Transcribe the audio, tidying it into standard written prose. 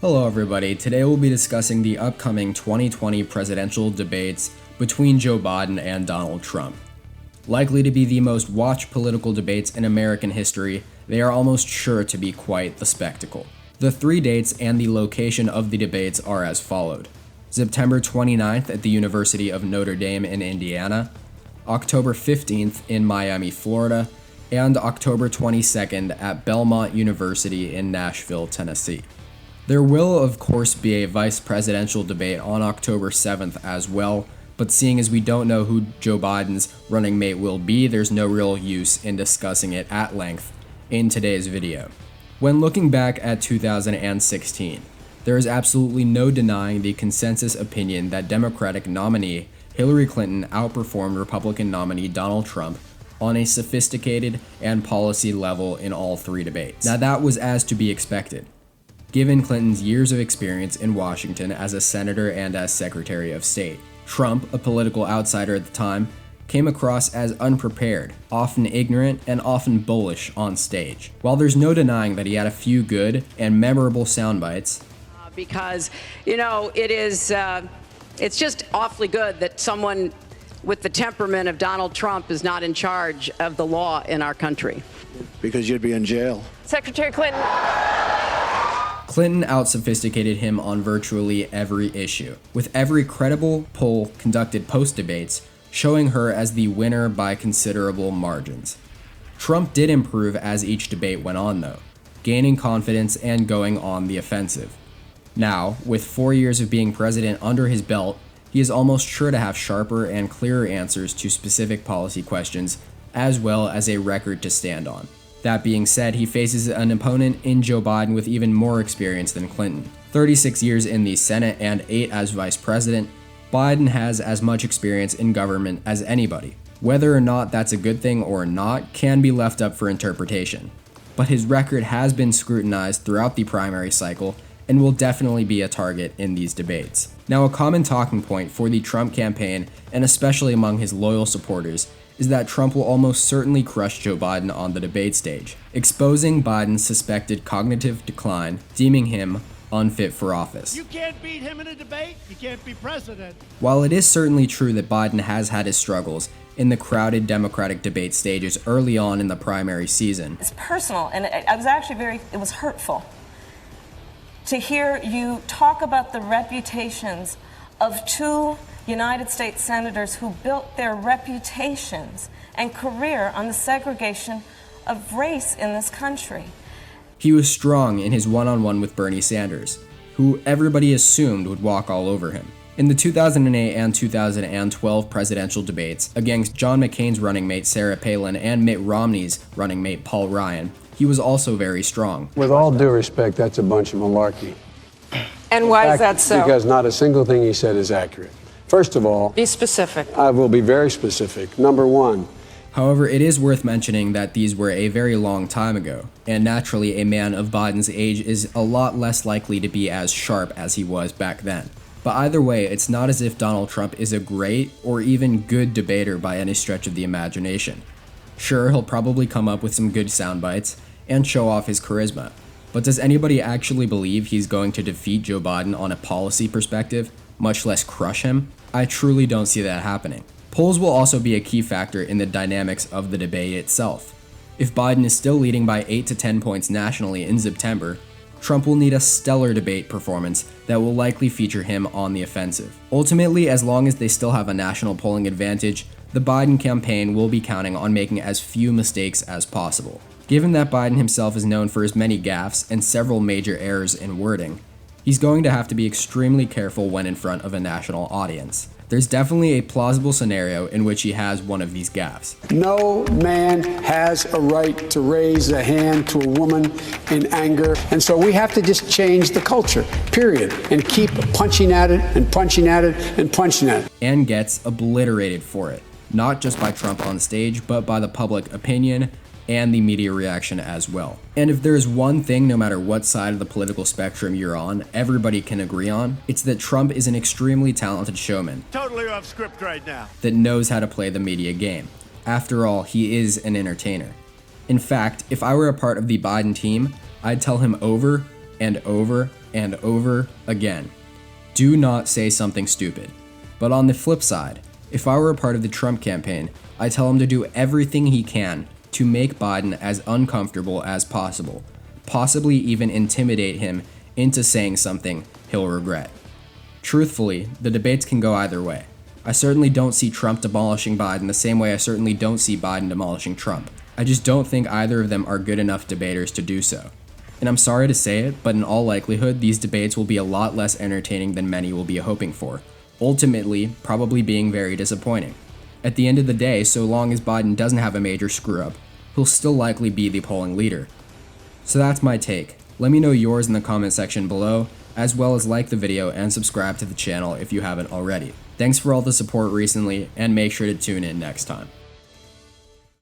Hello everybody, today we'll be discussing the upcoming 2020 presidential debates between Joe Biden and Donald Trump. Likely to be the most watched political debates in American history, they are almost sure to be quite the spectacle. The three dates and the location of the debates are as followed. September 29th at the University of Notre Dame in Indiana, October 15th in Miami, Florida, and October 22nd at Belmont University in Nashville, Tennessee. There will, of course, be a vice presidential debate on October 7th as well, but seeing as we don't know who Joe Biden's running mate will be, there's no real use in discussing it at length in today's video. When looking back at 2016, there is absolutely no denying the consensus opinion that Democratic nominee Hillary Clinton outperformed Republican nominee Donald Trump on a sophisticated and policy level in all three debates. Now that was as to be expected, given Clinton's years of experience in Washington as a senator and as Secretary of State. Trump, a political outsider at the time, came across as unprepared, often ignorant, and often bullish on stage. While there's no denying that he had a few good and memorable sound bites, because, it's just awfully good that someone with the temperament of Donald Trump is not in charge of the law in our country. Because you'd be in jail. Secretary Clinton. Clinton out-sophisticated him on virtually every issue, with every credible poll conducted post-debates showing her as the winner by considerable margins. Trump did improve as each debate went on though, gaining confidence and going on the offensive. Now, with 4 years of being president under his belt, he is almost sure to have sharper and clearer answers to specific policy questions, as well as a record to stand on. That being said, he faces an opponent in Joe Biden with even more experience than Clinton. 36 years in the Senate and 8 as vice president, Biden has as much experience in government as anybody. Whether or not that's a good thing or not can be left up for interpretation. But his record has been scrutinized throughout the primary cycle and will definitely be a target in these debates. Now, a common talking point for the Trump campaign, and especially among his loyal supporters, is that Trump will almost certainly crush Joe Biden on the debate stage, exposing Biden's suspected cognitive decline, deeming him unfit for office. You can't beat him in a debate, you can't be president. While it is certainly true that Biden has had his struggles in the crowded Democratic debate stages early on in the primary season, It's personal, and I was actually it was hurtful to hear you talk about the reputations of two United States senators who built their reputations and career on the segregation of race in this country. he was strong in his one-on-one with Bernie Sanders, who everybody assumed would walk all over him. In the 2008 and 2012 presidential debates against John McCain's running mate Sarah Palin and Mitt Romney's running mate Paul Ryan, he was also very strong. With all due respect, that's a bunch of malarkey. And why is that so? Because not a single thing he said is accurate. First of all, Be specific. I will be very specific. Number one, However, it is worth mentioning that these were a very long time ago, and naturally a man of Biden's age is a lot less likely to be as sharp as he was back then. But either way, it's not as if Donald Trump is a great or even good debater by any stretch of the imagination. Sure, he'll probably come up with some good sound bites and show off his charisma, but does anybody actually believe he's going to defeat Joe Biden on a policy perspective, much less crush him? I truly don't see that happening. Polls will also be a key factor in the dynamics of the debate itself. If Biden is still leading by 8 to 10 points nationally in September, Trump will need a stellar debate performance that will likely feature him on the offensive. Ultimately, as long as they still have a national polling advantage, the Biden campaign will be counting on making as few mistakes as possible. Given that Biden himself is known for his many gaffes and several major errors in wording, he's going to have to be extremely careful when in front of a national audience. There's definitely a plausible scenario in which he has one of these gaffes. no man has a right to raise a hand to a woman in anger. And so we have to just change the culture, period, and keep punching at it and punching at it and punching at it. And gets obliterated for it, not just by Trump on stage, but by the public opinion and the media reaction as well. And if there's one thing, no matter what side of the political spectrum you're on, everybody can agree on, it's that Trump is an extremely talented showman. Totally off script right now. That knows how to play the media game. After all, he is an entertainer. In fact, if I were a part of the Biden team, I'd tell him over and over and over again. Do not say something stupid. But on the flip side, if I were a part of the Trump campaign, I tell him to do everything he can to make Biden as uncomfortable as possible, possibly even intimidate him into saying something he'll regret. Truthfully, the debates can go either way. I certainly don't see Trump demolishing Biden the same way I certainly don't see Biden demolishing Trump. I just don't think either of them are good enough debaters to do so. And I'm sorry to say it, but in all likelihood, these debates will be a lot less entertaining than many will be hoping for, ultimately probably being very disappointing. At the end of the day, so long as Biden doesn't have a major screw-up, he'll still likely be the polling leader. So that's my take. Let me know yours in the comment section below, as well as like the video and subscribe to the channel if you haven't already. Thanks for all the support recently, and make sure to tune in next time.